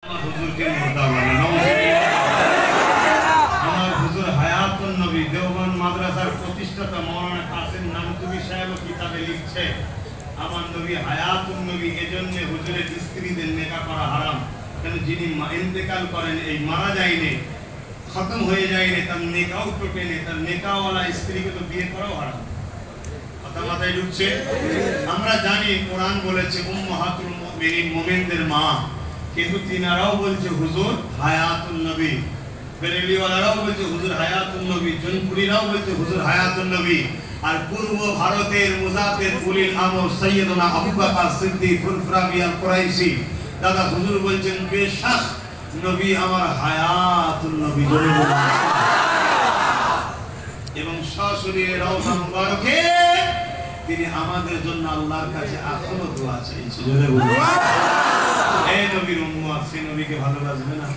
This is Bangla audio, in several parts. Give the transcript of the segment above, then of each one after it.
হুজুরকে মুর্দাবাদ। আমার হুজুর হায়াতুন নবী দেওবন্দ মাদ্রাসার প্রতিষ্ঠাতা মাওলানা কাসিম নানতুবি সাহেব কিতাবে লিখছে, আমার নবী হায়াতুন নবী, এজন্য হুজুরের স্ত্রীদের নেকাহ করা হারাম। কারণ যিনি ইন্তেকাল করেন, এই মারা যায়নি, খতম হয়ে যায়নি, তার নেকাও টোটেনি, তার নেকাওয়ালা স্ত্রীকে তো বিয়ে করাও হারাম। কথা মাথায় ঢুকছে? আমরা জানি কোরআন বলেছে উম্মাহাতুল মুমিনিন, মুমিনদের মা, কিন্তু তিনারাও বলছে হুজুর হায়াতুন নবী, বেরেলিওয়ালারাও বলছে হুজুর হায়াতুন নবী, জনপুরিরাও বলছে হুজুর হায়াতুন নবী। আর পূর্ব ভারতের মুজাফির উলিল আমর সৈয়দনা আবু বকর সিদ্দিক ফুলফরাবি আল কুরাইশি দাদা হুজুর বলছেন বেশক নবী আমার হায়াতুন নবী, এবং সশরীরে রওজা মুবারকে তিনি আমাদের জন্য আল্লাহর কাছে এখনো দোয়া চাইছে। জোরে বলুন এই নবীর উম্মত, সেই নবীকে ভালোবাসবে না?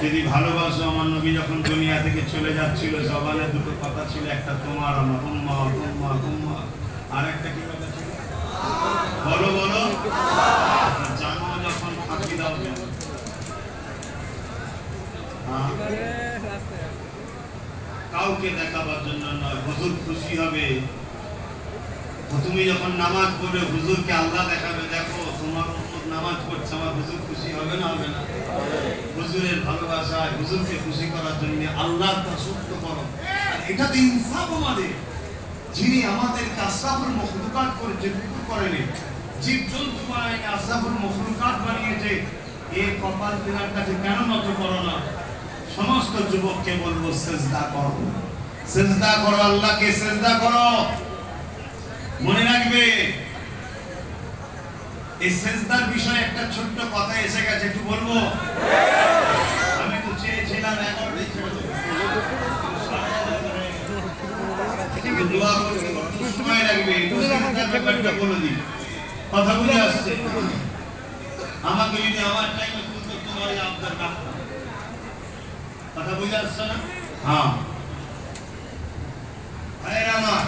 যদি ভালোবাসো, আমার নবী যখন দুনিয়া থেকে চলে যাচ্ছিল জবানে দুটো কথা ছিল, একটা তোমার আমার উম্মত উম্মত উম্মত, আর একটা কি কথা ছিল? বলো বলো, জানো যখন ফাঁকি দাও কেন? কাউকে দেখাবার জন্য নয়, হুজুর খুশি হবে। তুমি যখন নামাজ পড়বে হুজুরকে আল্লাহ দেখাবে, দেখো তোমার উম্মত নামাজ পড়ছে, আমার হুজুর খুশি হবে না হবে না? হুজুরের ভালোবাসায় হুজুরকে খুশি করার জন্য আল্লাহর দাসত্ব করো। আর এটা তো ইনসাফ আমাদের, যিনি আমাদেরকে আশরাফুল মখলুকাত করেছে, বিক্রি করেনি, জীবজন্তু বানায়নি, আশরাফুল মখলুকাত বানিয়েছে। এই কপাল তিনার কাছে কেন নত করো না? সমস্ত যুবককে বলবো সেজদা করো, সেজদা করো, আল্লাহকে সেজদা করো। মনে রাখবে এই সেজদার বিষয়ে একটা ছোট্ট কথা এসে গেছে, একটু বলবো। আমি তো চেয়েছিলাম 11টায় ছেড়ে দেবো, দোয়া করতে একটু সময় লাগবে, একটু সেজদার ব্যাপারটা বলে দিই। কথা বুঝে আসছে? আমাকে যদি আমার টাইমে তুলতে তোমার আবদার রাখতাম। কথা বুঝে আসছে না? হ্যাঁ ভাইয়ের আমার,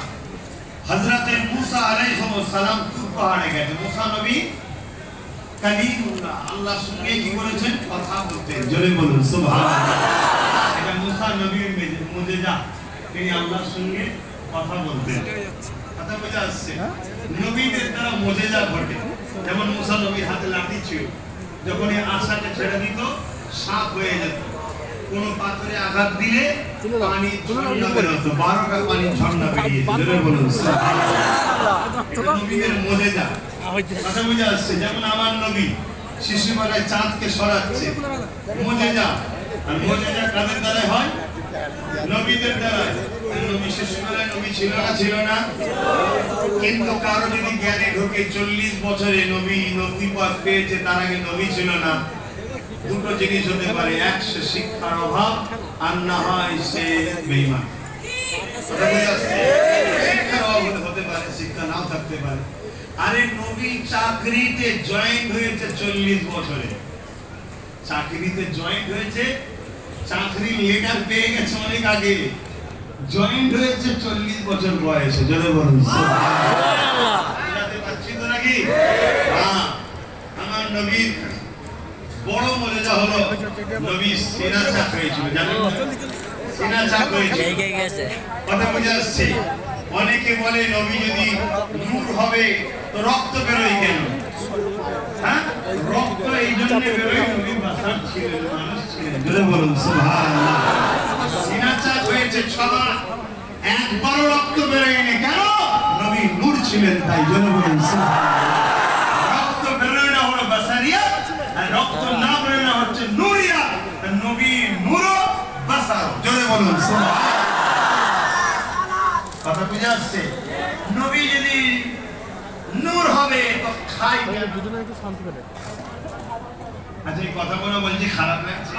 হযরতে মুসা আলাইহিস সালাম তুর পাহাড়ে গেছে। মুসা নবী কালিমুল্লাহ, আল্লাহর সঙ্গে কি করেছেন? কথা বলতেন। জোরে বলুন সুবহানাল্লাহ। এটা মুসা নবীর মুজিজা, তিনি আল্লাহর সঙ্গে কথা বলতেন। কথা বুঝে আসছে? নবীদের দ্বারা মুজিজা ঘটে। যেমন মুসা নবীর হাতে লাঠি ছিল, যখন এই আশাকে ছেড়ে দিত সাপ হয়ে যেত। কোন পাথরে আঘাত দিলে পানি ঝর্ণা বের হতো, 12টা পানি ঝর্ণা বেরিয়েছে। জোরে বলুন সুবহানাল্লাহ। এটা নবীদের মুজিজা। কথা বুঝে আসছে? যেমন আমার নবী শিশুবেলায় চাঁদকে সরাচ্ছে, মুজিজা। আর মুজিজা কাদের দ্বারা হয়? নবীদের দ্বারা। নবী শিশুবেলায় নবী ছিল না? ছিল না? কিন্তু কারো যদি জ্ঞানে ঢোকে 40 বছরে নবী নবুয়ত পেয়েছে, তার আগে নবী ছিল না, দুটো জিনিস হতে পারে, এক সে শিক্ষার অভাব, আর না হয় সে বেঈমান। শিক্ষার অভাব হতে পারে, শিক্ষা নাও থাকতে পারে। আরে নবী চাকরিতে জয়েন্ট হয়েছে 40 বছরে, চাকরিতে জয়েন্ট হয়েছে, চাকরির লেটার পেয়ে গেছে অনেক আগে, জয়েন্ট হয়েছে 40 বছর বয়সে। জোরে বলুন সুবহানাল্লাহ। বুঝাতে পারছি তো নাকি? হ্যাঁ, আমার নবীর বড় মুজিজা হলো নবী সিনা চাক হয়েছিল। জানেন না? সিনা চাক হয়েছে। কথা বুঝে আসছে? অনেকে বলে নবী যদি নূর হবে তো রক্ত বেরোয় কেন? হ্যাঁ, রক্ত এই জন্য বেরোয়, নবী বাসার ছিলেন, মানুষ ছিলেন। জোরে বলুন সুবহানাল্লাহ। সিনা চাক হয়েছে 6 মাস, একবারও রক্ত বেরোয়নি। কেন? নবী নূর ছিলেন তাই। জোরে বলুন সুবহানাল্লাহ। রক্ত বেরোয় না হলো বাসারিয়াত, আর রক্ত না বেরোয় না হচ্ছে নূরিয়াত। নবী নূর বাসার। জোরে বলুন সুবহানাল্লাহ। কথা বুঝে আসছে? নবী যদি নূর হবে তো খাই দুজনে একটু শান্তি পেলে। আচ্ছা, এই কথা বলে বলছি খারাপ লাগছে?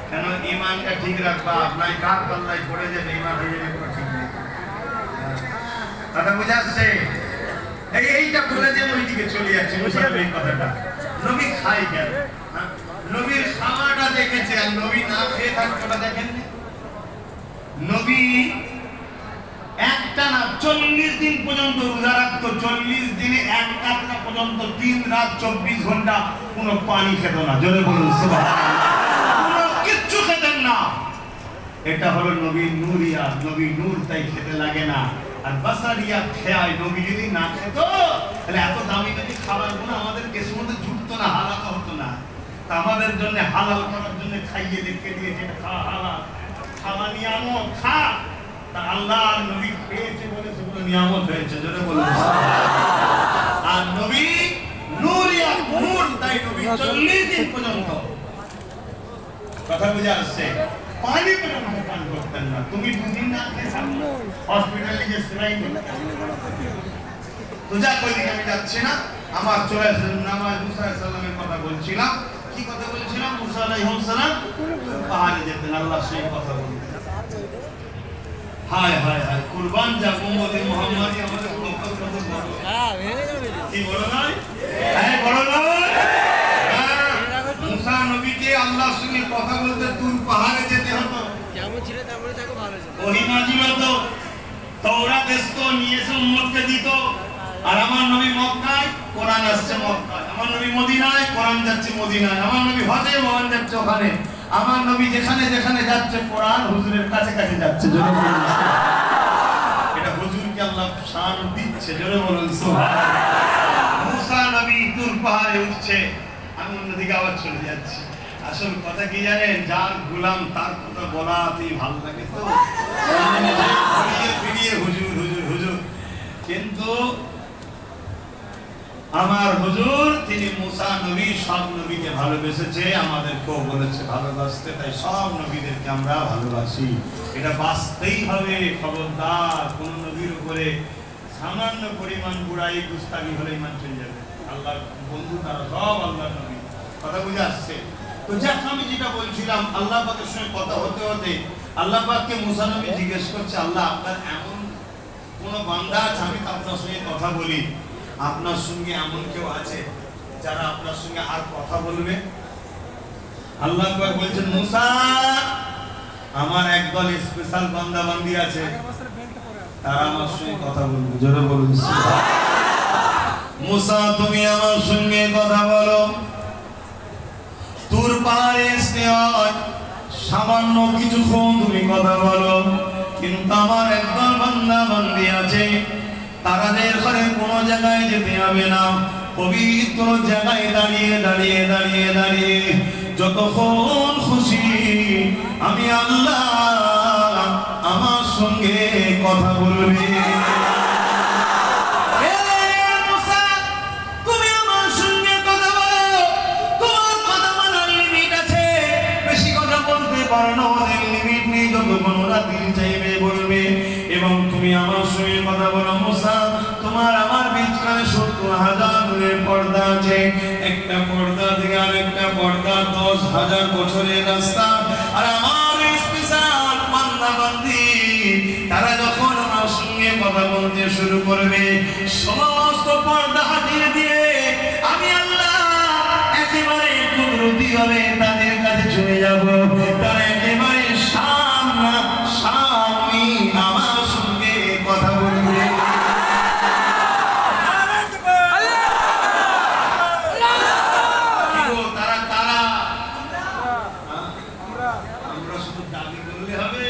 কেন? ঈমানটা ঠিক রাখবা, আপনার কার পাল্লায় পড়ে যাবে, ঈমান হয়ে যাবে, কোনো ঠিক নেই। কথা বুঝে আসছে? এইটা বলে যে ওইদিকে চলে যাচ্ছে এই কথাটা। নবী খাই কেন? নবীর খাওয়াটা দেখেছে, আর নবী না খেয়ে থাকতোটা দেখেননি। নবী একটানা 40 দিন পর্যন্ত রোজা রাখতো, 40 দিনে এক টানা পর্যন্ত 3 রাত 24 ঘন্টা কোনো পানি খেত না, জোরে বলুন সুবহানাল্লাহ, কোনো কিচ্ছু খেতেন না। এটা হলো নবীর নূরিয়া, নবী নূর, তাই খেতে লাগে না। আর বাসারিয়া খেয়ায়, নবী যদি না খেত তাহলে এত দামি দামি খাবারগুলো আমাদের দেশের মধ্যে জুটতো না, হালাল হতো না। তা আমাদের জন্য হালাল করার জন্য খাইয়ে দেখে দিয়েছে, খাওয়া হালাল, খাওয়া নিয়ামত, খা। তা আল্লাহ নবী পেয়েছে বলে সেগুলো নিয়ামত হয়েছে, জোরে বলুন। আর নবী নূরিয়া নূর, তাই নবী 40 দিন পর্যন্ত, কথা বুঝে আসছে, পানি পর্যন্ত পান করতেন না। তুমি দুদিন না খেয়ে থাকো, হসপিটালে যে সেলাই তো যা কই দিকে আমি যাচ্ছি না। আমার চলে আসেন নামাজ মুসা আলাইহিস সালামের কথা বলছিলাম। কি কথা বলছিলাম? মুসা আলাইহিস সালাম পাহাড়ে যেতেন, আল্লাহ সেই কথা বলতেন। হায় হায় হায়, কুরবান যা উম্মতে মুহাম্মাদি আমাদের কত কত বড়, কি বড় নয়? হ্যাঁ বড় নয়। মুসা নবীকে আল্লাহর সঙ্গে কথা বলতে তুর পাহাড়ে যেতে হতো, যেমন ছিল তেমনই থাকো, ভালো ছিল। ওহী নাযিল হতো, তাওরাত আসতো, নিয়ে এসে উম্মতকে দিত। আর আমার নবী মক্কায়, কোরআন আসছে মক্কায়। আমার নবী মদিনায়, কোরআন যাচ্ছে মদিনায়। আমার নবী হজে, কোরআন যাচ্ছে ওখানে। আমার নবী যেখানে যেখানে যাচ্ছে, কোরআন হুজুরের কাছে কাছে যাচ্ছে, জোরে বলুন। এটা হুজুরকে আল্লাহ শান দিচ্ছে, জোরে বলুন সুবহানাল্লাহ। মুসা নবী তুর পাহাড়ে উঠছে, আমি অন্যদিকে আবার চলে যাচ্ছি। আসল কথা কি জানেন? যার গোলাম তার কথা বলাতেই ভালো লাগে, তো ফিরিয়ে ফিরিয়ে হুজুর হুজুর হুজুর। কিন্তু আমার হুজুর, তিনি মুসা নবী সব নবীকে ভালোবেসেছে, আমাদেরকেও বলেছে ভালোবাসতে, তাই সব নবীদেরকে আমরা ভালোবাসি। এটা বাঁচতেই হবে। খবরদার কোন নবীর উপরে সামান্য পরিমাণ বুড়াই গুস্তাখি হলে ইমান চলে যাবে। আল্লাহর বন্ধু তারা সব আল্লাহর নবী, কথা বুঝে আসছে তো? যাক, আমি যেটা বলছিলাম, আল্লাহ পাকের সঙ্গে কথা হতে হতে আল্লাহ পাককে মুসা নবী জিজ্ঞেস করছে, আল্লাহ আপনার এমন কোন বান্দা আছে, আমি তো আপনার সঙ্গে কথা বলি, আপনার সঙ্গে এমন কেউ আছে যারা আপনার সঙ্গে আর কথা বলবে? আল্লাহ পাক বলছেন, মুসা আমার একদল স্পেশাল বান্দা বান্দি আছে, তারা আমার সঙ্গে কথা বলবে, জোরে বলুন সুবহানাল্লাহ। মুসা তুমি আমার সঙ্গে কথা বলো। তুর পাহাড়ে এসে সামান্য কিছুক্ষণ তুমি কথা বলো, কিন্তু আমার একদল বান্দা বান্দি আছে, তারাদের ঘরে কোনো জায়গায় যেতে হবে না, পবিত্র জায়গায় দাঁড়িয়ে দাঁড়িয়ে দাঁড়িয়ে দাঁড়িয়ে যতক্ষণ খুশি আমি আল্লাহ আমার সঙ্গে কথা বলবে। এবং তুমি আমার সঙ্গে কথা বলো মুসা, তোমার আমার বিচখানে 70,000 দূরের পর্দা আছে, একটা পর্দা থেকে আরেকটা পর্দা 10,000 বছরের রাস্তা। আর আমার স্পেশাল বান্দা বান্দি তারা যখন আমার সঙ্গে কথা বলতে শুরু করবে, সমস্ত পর্দা হাটিয়ে দিয়ে আমি আল্লাহ একেবারে কুদরতি হবে তাদের কাছে চলে যাব। তারা একেবারে সামনাসামনি আমার সঙ্গে কথা বলবে। তারা তারা আমরা শুধু দাবি করলে হবে?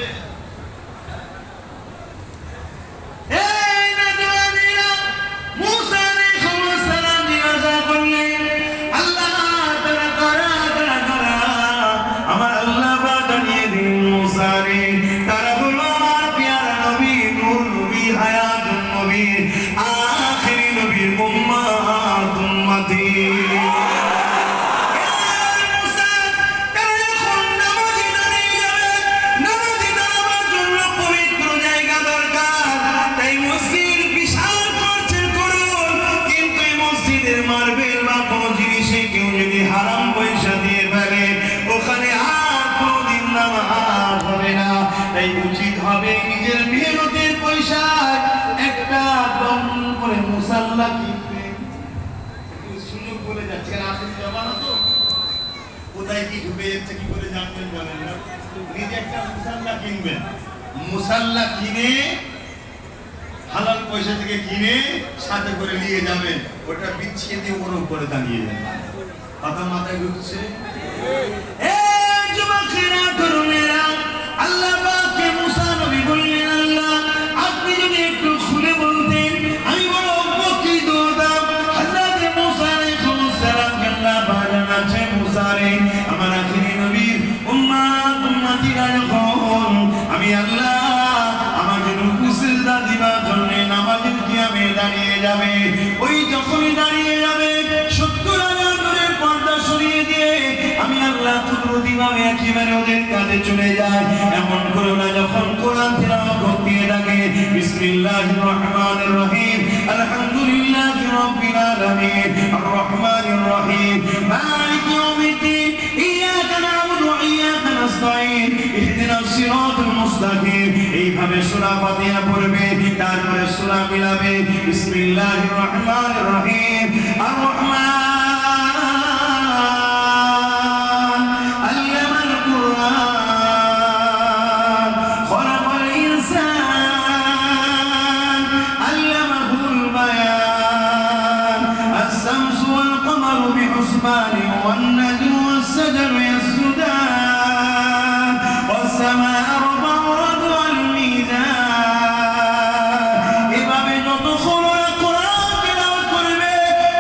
উচিত হবে নিজের মেহনতের পয়সায় একটা দম করে মুসাল্লা কিনবে। সুযোগ বলে যাচ্ছে, আসলে জমানো তো কোথায় কি ঢুকে যাচ্ছে কি করে জানবেন বলেন না? নিজে একটা মুসাল্লা কিনবেন, মুসাল্লা কিনে হালাল পয়সা থেকে কিনে সাথে করে নিয়ে যাবেন, ওটা বিছিয়ে দিয়ে ওর উপরে দাঁড়িয়ে যাবেন। কথা মাথায় ঢুকছে? যুবকেরা তরুণেরা, আল্লাহ পাক মুসা নবী বললেন, আল্লাহ আপনি যদি একটু খুলে বলতেন আমি বড় উপকৃত হতাম। হযরত মুসা আলাইহিস সালাম আল্লাহ পাক জানাচ্ছেন, মুসা রে আমার আখিরি নবীর উম্মতিরা যখন আমি আল্লাহ আমাকে রুকু সিজদা দিবার জন্য নামাজের কিয়ামে দাঁড়িয়ে যাবে, ওই যখনই দাঁড়িয়ে যাবে 70,000 নূরের পর্দা সরিয়ে দিয়ে আমি আল্লাহ কুদরতিভাবে একেবারে ওদের কাছে চলে যায়। এমন করো না, যখন কোরআন তিলাওয়াত করতে থাকে বিসমিল্লাহির রহমানির রহিম আলহামদুলিল্লাহি রাব্বিল আলামিন আর রহমানির রহিম মালিকি ইয়াউমিদ্দিন ইয়াকা না'বুদু ওয়া ইয়াকা নাস্তাঈন ইহদিনাস সিরাতাল মুস্তাকিম, এইভাবে সূরা ফাতিহা পড়বে, তারপরে সূরা মিলাবে বিসমিল্লাহির রহমানির রহিম আর রহমান والنجم والشجر يسجدان والسماء رفعها والميزان। এভাবে যতক্ষণ কোরআন তিলাওয়াত করবে,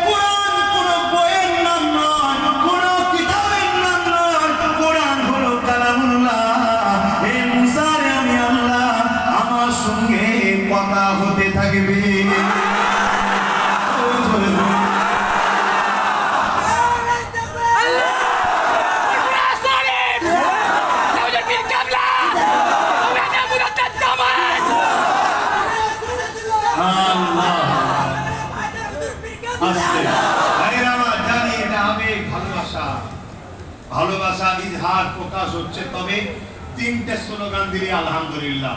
কোরআন কোনো বইয়ের নাম নয়, কোনো কিতাবের নাম নয়, কোরআন হলো কালামুল্লাহ। হে মুসা রে আমি আল্লাহ আমার সঙ্গে কথা হতে থাকবে। ভালোবাসা ইজহার প্রকাশ হচ্ছে, তবে তিনটে স্লোগান দিলে আলহামদুলিল্লাহ।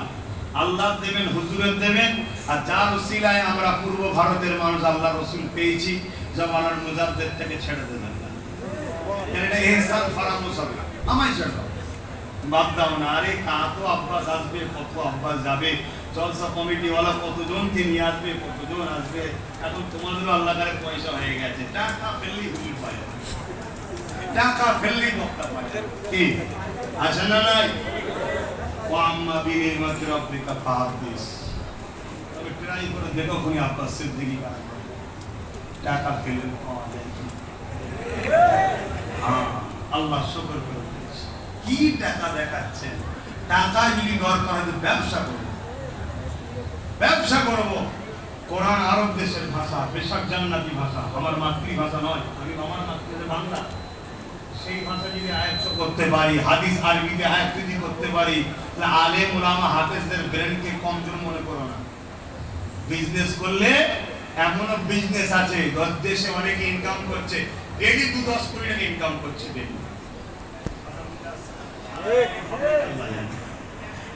আল্লাহ দেবেন, হুজুরের দেবেন, আর যার উসিলায় আমরা পূর্ব ভারতের মানুষ আল্লাহ রসুল পেয়েছি, জামানার মুজাদ্দেদ থেকে ছেড়ে দেবেন না। এটা ইহসান ফারামুস হবে না, আমায় ছেড়ে দাও, বাদ দাও না। আরে তো আব্বাস আসবে, কত আব্বাস যাবে, জলসা কমিটিওয়ালা কতজনকে নিয়ে আসবে, কতজন আসবে। এখন তোমাদেরও আল্লাহ কারে পয়সা হয়ে গেছে, টাকা ফেললেই হুজুর পায়, টাকা ফেললেই বক্তা পায়, কি আসে না? নাই ওয়াম্মা বিনিমাতি রাব্বিকা ফাহাদিস। তবে ট্রাই করে দেখো কোন আব্বাস সিদ্দিকী কারা টাকা ফেললে পাওয়া যায়। হ্যাঁ, আল্লাহ শুকর করে কি টাকা দেখাচ্ছেন। টাকা যদি দরকার হয় ব্যবসা করবো, ব্যবসা করবো। কোরআন আরব দেশের ভাষা, বেশক জান্নাতি ভাষা, আমার মাতৃভাষা নয়, আমি আমার মাতৃভাষা বাংলা। সেই ভাষা যদি আয়ত্ত করতে পারি, হাদিস আরবিতে আয়ত্ত যদি করতে পারি, তাহলে আলেম উলামা হাফেজদের ব্রেনকে কমজোর মনে করো না। বিজনেস করলে এমনও বিজনেস আছে, দেশে অনেকে ইনকাম করছে, ডেইলি 2-10 কোটি টাকা ইনকাম করছে ডেইলি।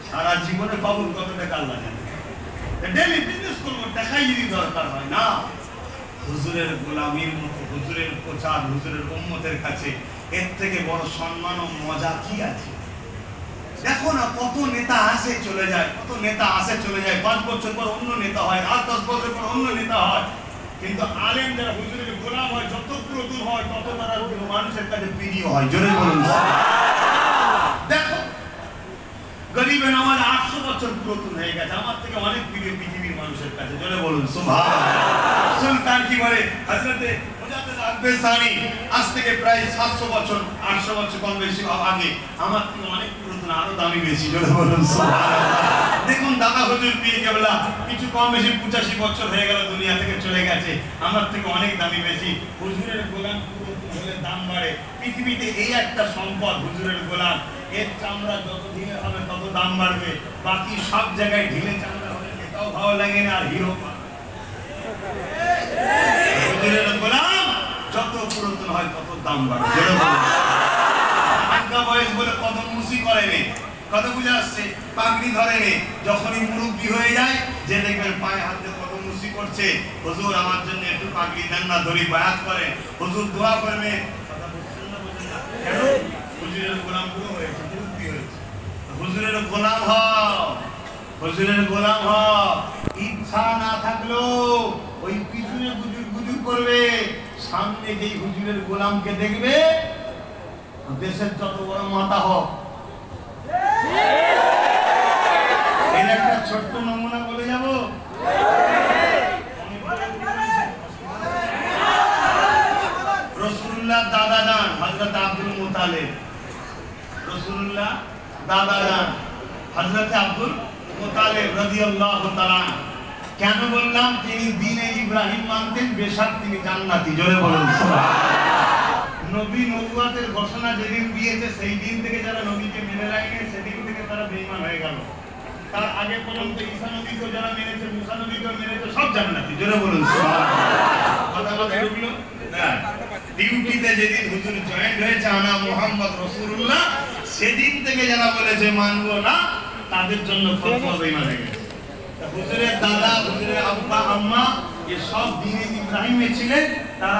সারা জীবনে পাবো কত টাকা আল্লাহ জানে। ডেইলি বিজনেস করবো, টাকাই যদি দরকার হয় না। হুজুরের গোলামীর মতো, হুজুরের প্রচার, হুজুরের উম্মতের কাছে এর থেকে বড় সম্মান ও মজা কি আছে? দেখো না কত নেতা আসে চলে যায়, কত নেতা আসে চলে যায়, 5 বছর পর অন্য নেতা হয়, আর 10 বছর পর অন্য নেতা হয়। কিন্তু আলেম যারা হুজুরের গোলাম হয়, যত পুরাতন হয় তত তারা মানুষের কাছে প্রিয় হয়। জোরে বলুন দেখো, গরিবে নামাজ 800 বছর পুরাতন হয়ে গেছে, আমার থেকে অনেক প্রিয় পৃথিবীর মানুষের কাছে। জোরে বলুন সুবহানাল্লাহ। সুলতান কি বলে, হযরতে মুজাদ্দিদ আল-বেসানি আজ থেকে প্রায় 700 বছর 800 বছর কম বেশি আগে আমার থেকে অনেক পুরাতন, আরো দামি বেশি। জোরে বলুন সুবহানাল্লাহ। দেখুন দাদা হুজুর পীর কেবলা কিছু কম বেশি 85 বছর হয়ে গেল, দুনিয়া থেকে চলে গেছে, আমার থেকে অনেক দামি বেশি। হুজুরের গোলাম পুরাতন হলে দাম বাড়ে। পৃথিবীতে এই একটা সম্পদ হুজুরের গোলাম, এর চামড়া যত ঢিলে হবে তত দাম বাড়বে। বাকি সব জায়গায় ঢিলে চামড়া হলে এটাও ভালো লাগে না, আর হিরো হুজুরের গোলাম যত পুরাতন হয় তত দাম বাড়বে। আজ্ঞা বয়স বলে কদম মুসি করেনি, কত বুঝে আসছে, পাগড়ি ধরেনি। যখনই মুরব্বী হয়ে যায়, যে দেখবেন পায়ে হাতে কদম মুসি করছে, হুজুর আমার জন্য একটু পাগড়ি দেন না, ধরি বায়াত করে, হুজুর দোয়া করবে। কথা বুঝছেন না? বুঝেন না কেন? হুজুরের গোলাম পুরো হয়েছে, মুরব্বী হয়েছে। হুজুরের গোলাম হও, হুজুরের গোলাম হও। ইচ্ছা না থাকলেও ওই পিছনে গুজুর গুজুর করবে, সামনে যেই হুজুরের গোলামকে দেখবে দেশের যত বড় মাথা হোক, এর একটা ছোট্ট নমুনা বলে যাব। রাসূলুল্লাহ দাদা যান হযরত আব্দুল মুতালিব, রাসূলুল্লাহ দাদা যান হযরত আব্দুল মুতালিব রাদিয়াল্লাহু তাআলা। কেন বললাম? তিনি দ্বীনে ইব্রাহিম মানতেন, বেশক তিনি জান্নাতি। জোরে বলুন সুবহানাল্লাহ। নবী নবুয়তের ঘোষণা যেদিন দিয়েছে সেই দিন থেকে যারা নবীকে মেনে নেয়নি সেদিন থেকে তারা বেঈমান হয়ে গেল। তার আগে পর্যন্ত ঈসা নবীকেও যারা মেনেছে, মুসা নবীকেও মেনেছে, সব জান্নাতি। জোরে বলুন সুবহানাল্লাহ। কথা বলতে ঢুকলো না। ডিউটিতে যেদিন হুজুর জয়েন্ট হয়েছে আনা মুহাম্মদ রাসূলুল্লাহ, সেদিন থেকে যারা বলেছে মানবো না, তাদের জন্য ফতোয়া বেঈমান হয়ে গেছে। হুজুরের দাদা, হুজুরের আব্বা আম্মা এ সব দ্বীনে ইব্রাহিমে ছিলেন, তারা